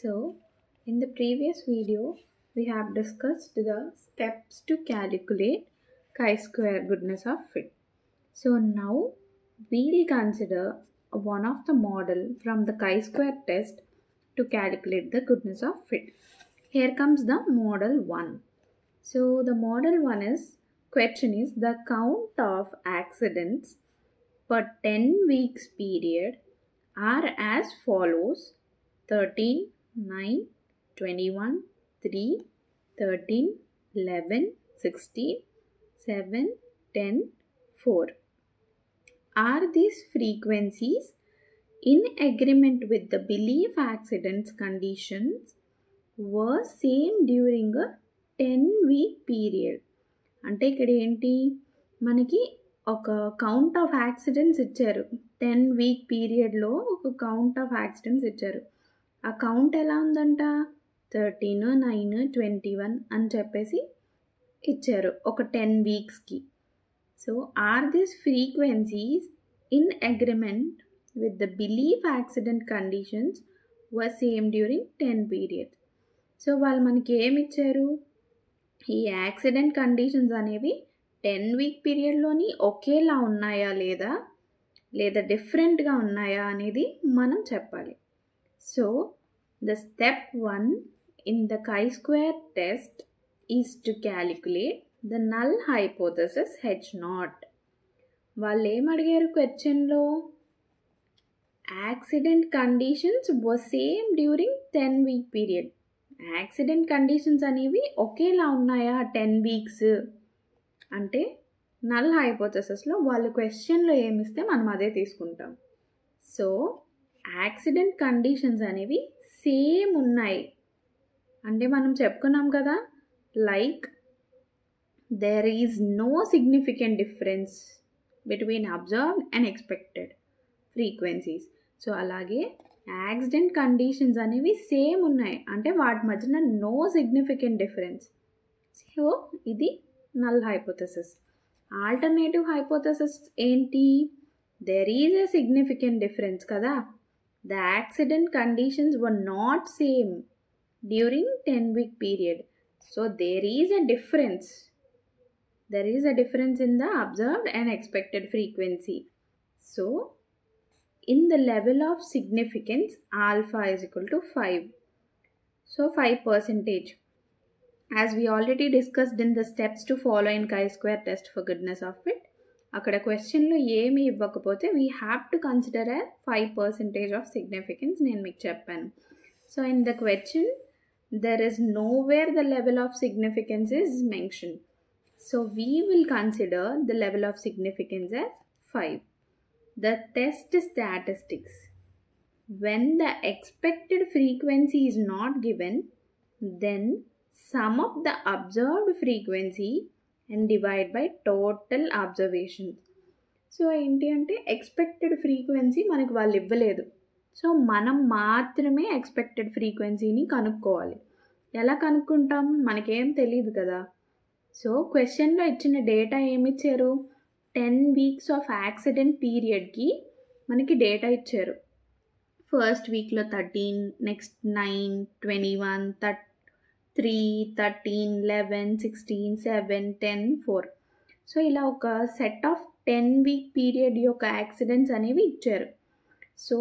So, in the previous video, we have discussed the steps to calculate chi-square goodness of fit. So now we'll consider one of the model from the chi-square test to calculate the goodness of fit. Here comes the model 1. So the model 1 is question is the count of accidents per 10 weeks period are as follows: 13, 9, 21, 3, 13, 11, 16, 7, 10, 4. Are these frequencies in agreement with the belief accidents conditions were same during a 10-week period? అంటే ఇక్కడ ఏంటి, మనకి ఒక count of accidents ఇచ్చారు. 10-week పీరియడ్లో ఒక count of accidents ఇచ్చారు. ఆ కౌంట్ ఎలా ఉందంట, 13, 9, 21 అని చెప్పేసి ఇచ్చారు ఒక 10 weeksకి. So are this frequencies in agreement with the belief accident conditions were same during 10 period. So వాళ్ళు మనకి ఏమి ఇచ్చారు, ఈ యాక్సిడెంట్ కండిషన్స్ అనేవి 10-week పీరియడ్లోని ఒకేలా ఉన్నాయా లేదా డిఫరెంట్గా ఉన్నాయా అనేది మనం చెప్పాలి. So the step 1 in the chi-square test is to calculate the null hypothesis H0. వాళ్ళు ఏం అడిగారు క్వశ్చన్లో, accident conditions were same during 10-week period. Accident conditions అనేవి ఒకేలా ఉన్నాయా 10 weeks అంటే నల్ హైపోథెసిస్లో వాళ్ళు క్వశ్చన్లో ఏమిస్తే మనం అదే తీసుకుంటాం. సో యాక్సిడెంట్ కండిషన్స్ అనేవి సేమ్ ఉన్నాయి అంటే మనం చెప్పుకున్నాం కదా, like there is no significant difference between observed and expected frequencies. So అలాగే యాక్సిడెంట్ కండిషన్స్ అనేవి సేమ్ ఉన్నాయి అంటే వాటి మధ్యన నో సిగ్నిఫికెంట్ డిఫరెన్స్. సో ఇది నల్ హైపోథెసిస్. ఆల్టర్నేటివ్ హైపోథెసిస్ ఏంటి, there is a significant difference కదా, the accident conditions were not same during 10-week period. So there is a difference in the observed and expected frequency. So in the level of significance alpha is equal to 5. So 5%. As we already discussed in the steps to follow in chi-square test for goodness of fit, అక్కడ క్వశ్చన్లో ఏమి ఇవ్వకపోతే we have to consider a 5% of significance. నేను మీకు చెప్పాను. So in the question there is nowhere the level of significance is mentioned. So we will consider the level of significance as 5. The test statistics. When the expected frequency is not given, then sum up the observed frequency and divide by total observations. So ఏంటి అంటే expected frequency మనకు వాళ్ళు ఇవ్వలేదు. So మనం మాత్రమే expected ఫ్రీక్వెన్సీని కనుక్కోవాలి. ఎలా కనుక్కుంటాం, మనకేం తెలియదు కదా. సో క్వశ్చన్లో ఇచ్చిన డేటా ఏమిచ్చారు, 10 weeks ఆఫ్ యాక్సిడెంట్ పీరియడ్కి మనకి డేటా ఇచ్చారు. ఫస్ట్ వీక్లో 13, నెక్స్ట్ 9, 21, 3, 13, 11, 16, 7, 10, 4. సో ఇలా ఒక సెట్ ఆఫ్ 10-week పీరియడ్ యొక్క యాక్సిడెంట్స్ అనేవి ఇచ్చారు. So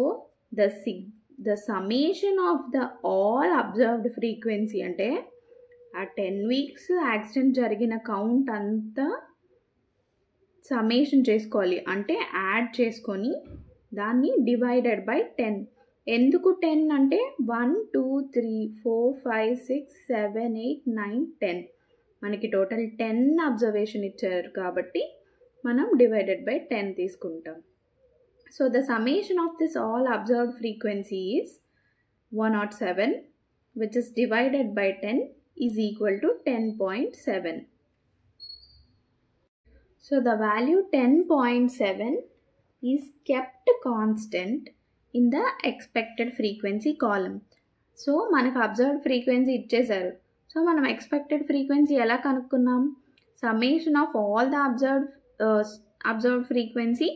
the summation of the all observed frequency అంటే ఆ 10 weeks యాక్సిడెంట్ జరిగిన కౌంట్ అంతా సమ్మేషన్ చేసుకోవాలి, అంటే యాడ్ చేసుకొని దాన్ని డివైడెడ్ బై 10. ఎందుకు 10 అంటే 1, 2, 3, 4, 5, 6, 7, 8, 9, 10 మనకి టోటల్ 10 అబ్జర్వేషన్ ఇచ్చారు కాబట్టి మనం డివైడెడ్ బై 10 తీసుకుంటాం. So the summation of this all observed frequency is 107, which is divided by 10 is equal to 10.7. So the value 10.7 is kept constant in the expected frequency column. So మనకు observed frequency ఇచ్చేశారు. So మనం expected frequency ఎలా కనుక్కున్నాం, summation of all the observed frequency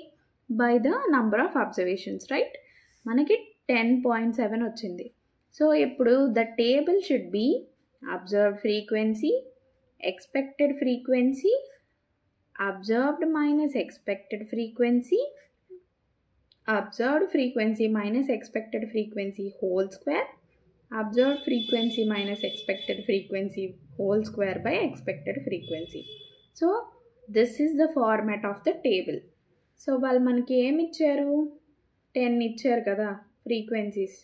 by the number of observations, right? మనకి 10.7 వచ్చింది. So ఇప్పుడు the table should be observed frequency, expected frequency, observed minus expected frequency, observed frequency minus expected frequency whole square, observed frequency minus expected frequency whole square by expected frequency. So this is the format of the table. So వాళ్ళు మనకి ఏమి ఇచ్చారు, 10 ఇచ్చారు కదా frequencies,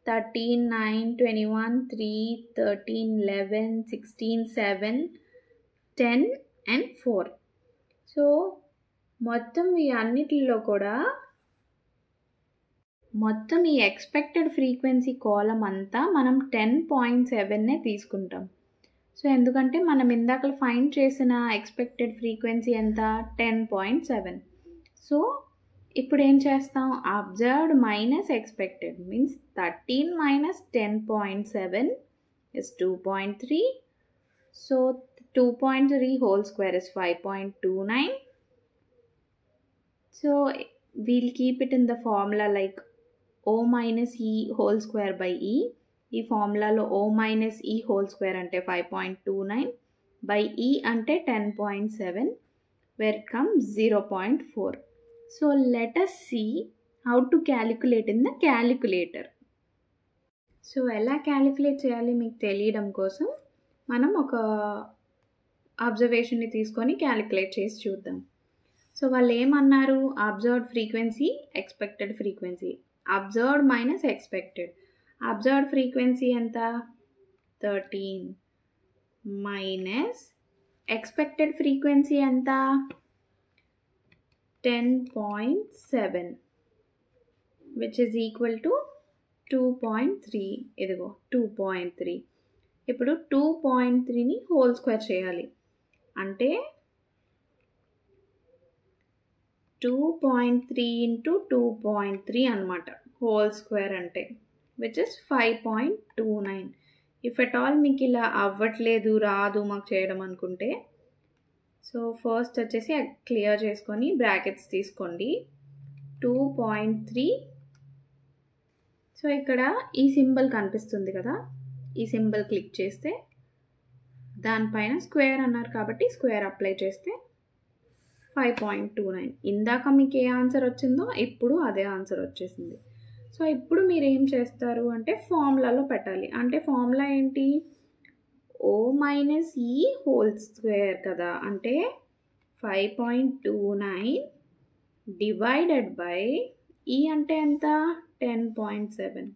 13, 9, 21, 3, 13, 11, 16, 7, 10 and 4. So మొత్తం ఈ అన్నిటిలో కూడా మొత్తం ఈ ఎక్స్పెక్టెడ్ ఫ్రీక్వెన్సీ కాలం అంతా మనం 10.7నే తీసుకుంటాం. సో ఎందుకంటే మనం ఇందాక ఫైండ్ చేసిన ఎక్స్పెక్టెడ్ ఫ్రీక్వెన్సీ ఎంత, 10.7. సో ఇప్పుడు ఏం చేస్తాం, observed minus expected means 13 minus 10.7 is 2.3. So 2.3 whole square is 5.29. So we'll keep it in the formula like O minus E whole square by E. ఈ ఫార్ములాలో O minus E whole square అంటే 5.29 by E అంటే 10.7, where it comes 0.4. So let us see how to calculate in the calculator. So ఎలా calculate చేయాలి మీకు తెలియడం కోసం మనం ఒక అబ్జర్వేషన్ని తీసుకొని క్యాలిక్యులేట్ చేసి చూద్దాం. సో వాళ్ళు ఏమన్నారు, observed frequency, expected frequency, observed minus expected. Observed frequency ఎంత, 13 మైనస్ ఎక్స్పెక్టెడ్ ఫ్రీక్వెన్సీ ఎంత, 10.7 which is equal to 2.3. ఇదిగో 2.3. ఇప్పుడు 2.3ని హోల్ స్క్వేర్ చేయాలి అంటే 2.3 into 2.3 అనమాట హోల్ స్క్వేర్ అంటే, which is 5.29. If at all మీకు ఇలా అవ్వట్లేదు, రాదు మాకు చేయడం అనుకుంటే, సో ఫస్ట్ వచ్చేసి క్లియర్ చేసుకొని బ్రాకెట్స్ తీసుకోండి. 2.3. సో ఇక్కడ ఈ సింబల్ కనిపిస్తుంది కదా, ఈ సింబల్ క్లిక్ చేస్తే దానిపైన స్క్వేర్ అన్నారు కాబట్టి స్క్వేర్ అప్లై చేస్తే 5.29. ఇందాక మీకు ఏ ఆన్సర్ వచ్చిందో ఇప్పుడు అదే ఆన్సర్ వచ్చేసింది. సో ఇప్పుడు మీరు ఏం చేస్తారు అంటే ఫార్ములాలో పెట్టాలి. అంటే ఫార్ములా ఏంటి, O మైనస్ ఈ హోల్ స్క్వేర్ కదా, అంటే 5.29 డివైడెడ్ బై ఈ అంటే ఎంత, 10.7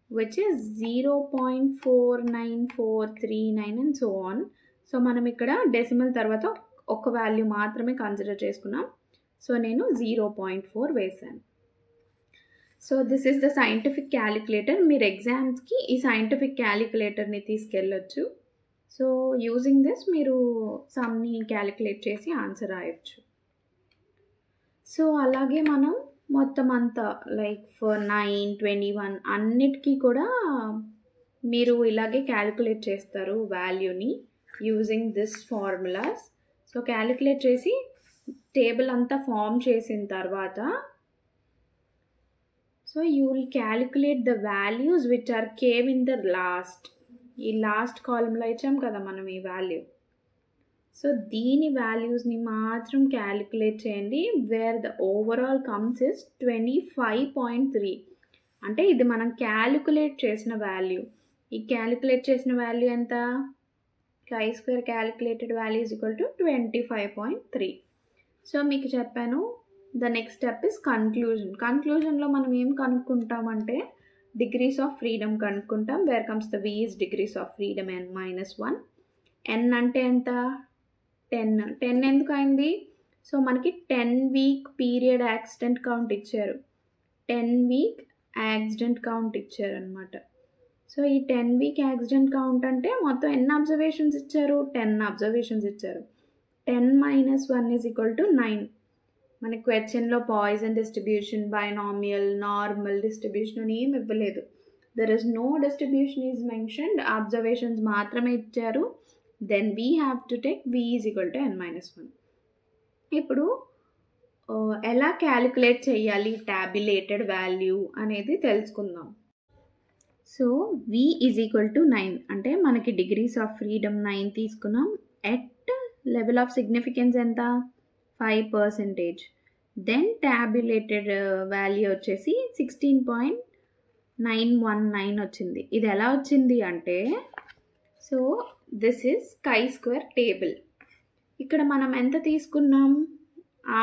which is 0.49439 and so on. So మనం ఇక్కడ డెసిమల్ తర్వాత ఒక వాల్యూ మాత్రమే కన్సిడర్ చేసుకున్నాం. సో నేను 0.4 వేసాను. So this is the scientific calculator. మీరు ఎగ్జామ్స్కి ఈ సైంటిఫిక్ క్యాలిక్యులేటర్ని తీసుకెళ్ళొచ్చు. సో యూజింగ్ దిస్ మీరు సమ్ని క్యాలిక్యులేట్ చేసి ఆన్సర్ రాయొచ్చు. సో అలాగే మనం మొత్తం అంతా లైక్ 9, 21 అన్నిటికీ కూడా మీరు ఇలాగే క్యాలిక్యులేట్ చేస్తారు వాల్యూని using this formulas. So calculate చేసి టేబుల్ అంతా ఫామ్ చేసిన తర్వాత so you will calculate the values which are came in the last. ఈ లాస్ట్ కాలంలో ఇచ్చాం కదా మనం ఈ వాల్యూ. సో దీని వాల్యూస్ని మాత్రం క్యాలిక్యులేట్ చేయండి, wear the overall comes is 25.3. అంటే ఇది మనం క్యాలిక్యులేట్ చేసిన వాల్యూ. ఈ క్యాలిక్యులేట్ చేసిన వాల్యూ ఎంత, chi square calculated value is equal to 25.3. So మీకు చెప్పాను the next step is conclusion. కన్క్లూజన్లో మనం ఏం కనుక్కుంటామంటే డిగ్రీస్ ఆఫ్ ఫ్రీడమ్ కనుక్కుంటాం. Where comes the v is degrees of freedom n-1. n అంటే ఎంత, 10 ఎందుకు అయింది, సో మనకి 10 వీక్ పీరియడ్ యాక్సిడెంట్ కౌంట్ ఇచ్చారు, 10 వీక్ యాక్సిడెంట్ కౌంట్ ఇచ్చారు అనమాట. సో ఈ 10 వీక్ యాక్సిడెంట్ కౌంట్ అంటే మొత్తం ఎన్ని అబ్జర్వేషన్స్ ఇచ్చారు, 10 అబ్జర్వేషన్స్ ఇచ్చారు. 10 minus 1 is equal to 9. మనకి క్వశ్చన్లో Poisson distribution, binomial, normal distribution అని ఏమి ఇవ్వలేదు. There is no distribution is mentioned, observations మాత్రమే ఇచ్చారు. Then we have to take v is equal to n-1. ఇప్పుడు ఎలా క్యాలిక్యులేట్ చేయాలి టాబ్యులేటెడ్ వాల్యూ అనేది తెలుసుకుందాం. So v is equal to 9 అంటే మనకి డిగ్రీస్ ఆఫ్ ఫ్రీడమ్ 9 తీసుకున్నాం. ఎట్ లెవెల్ ఆఫ్ సిగ్నిఫికెన్స్ ఎంత 5%. దెన్ టాబ్యులేటెడ్ వాల్యూ వచ్చేసి 16.919 వచ్చింది. ఇది ఎలా వచ్చింది అంటే so this is chi-square table. ఇక్కడ మనం ఎంత తీసుకున్నాం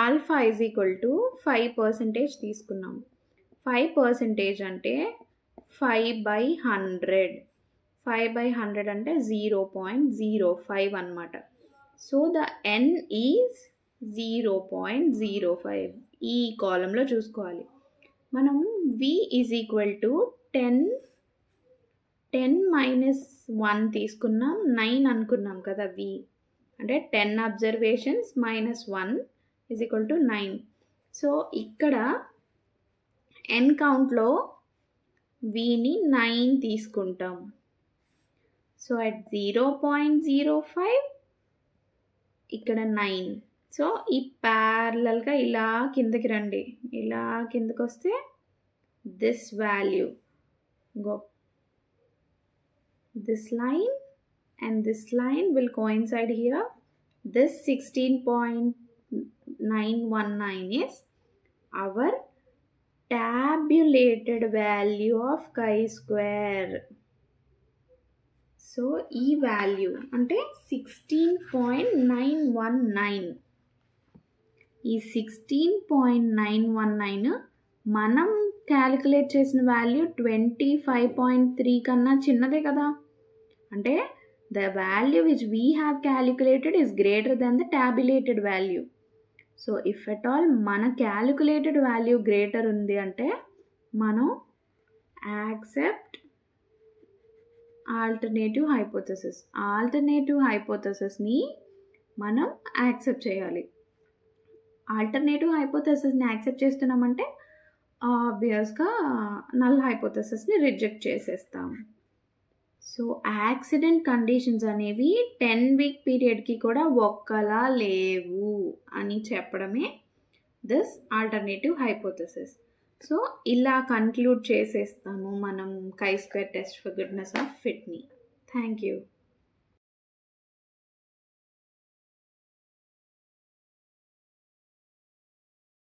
ఆల్ఫా ఈజ్ ఈక్వల్ టు 5% తీసుకున్నాం. 5% అంటే 5/100. 5/100 అంటే 0.05 అన్నమాట. So the n is 0.05. ఈ కాలంలో చూసుకోవాలి. మనం v is equal to 10 minus 1 తీసుకున్నాం. 9 అనుకున్నాం కదా v అంటే 10 observations minus 1 is equal to 9. So ఇక్కడ n కౌంట్లో vని 9 తీసుకుంటాం. సో అట్ 0.05 ఇక్కడ 9. సో ఈ ప్యారలల్గా ఇలా కిందకి రండి. ఇలా కిందకి వస్తే this value go this line and this line will coincide here. This 16.919 is our tabulated value of chi-square. So ఈ వాల్యూ అంటే 16.919. ఈ 16.919 మనం క్యాలిక్యులేట్ చేసిన వాల్యూ 25.3 కన్నా చిన్నదే కదా. అంటే the value which we have calculated is greater than the tabulated value. So if at all మన క్యాలిక్యులేటెడ్ వాల్యూ గ్రేటర్ ఉంది అంటే మనం యాక్సెప్ట్ ఆల్టర్నేటివ్ హైపోథెసిస్. ఆల్టర్నేటివ్ హైపోథెసిస్ని మనం యాక్సెప్ట్ చేయాలి. ఆల్టర్నేటివ్ హైపోథెసిస్ని యాక్సెప్ట్ చేస్తున్నామంటే ఆబ్వియస్గా నల్ హైపోథెసిస్ని రిజెక్ట్ చేసేస్తాం. సో యాక్సిడెంట్ కండిషన్స్ అనేవి 10 వీక్ పీరియడ్కి కూడా ఒక్కలా లేవు అని చెప్పడమే దిస్ ఆల్టర్నేటివ్ హైపోథెసిస్. సో ఇలా కన్క్లూడ్ చేసేస్తాము మనం chi-square test for goodness of ఫిట్ని. Thank you.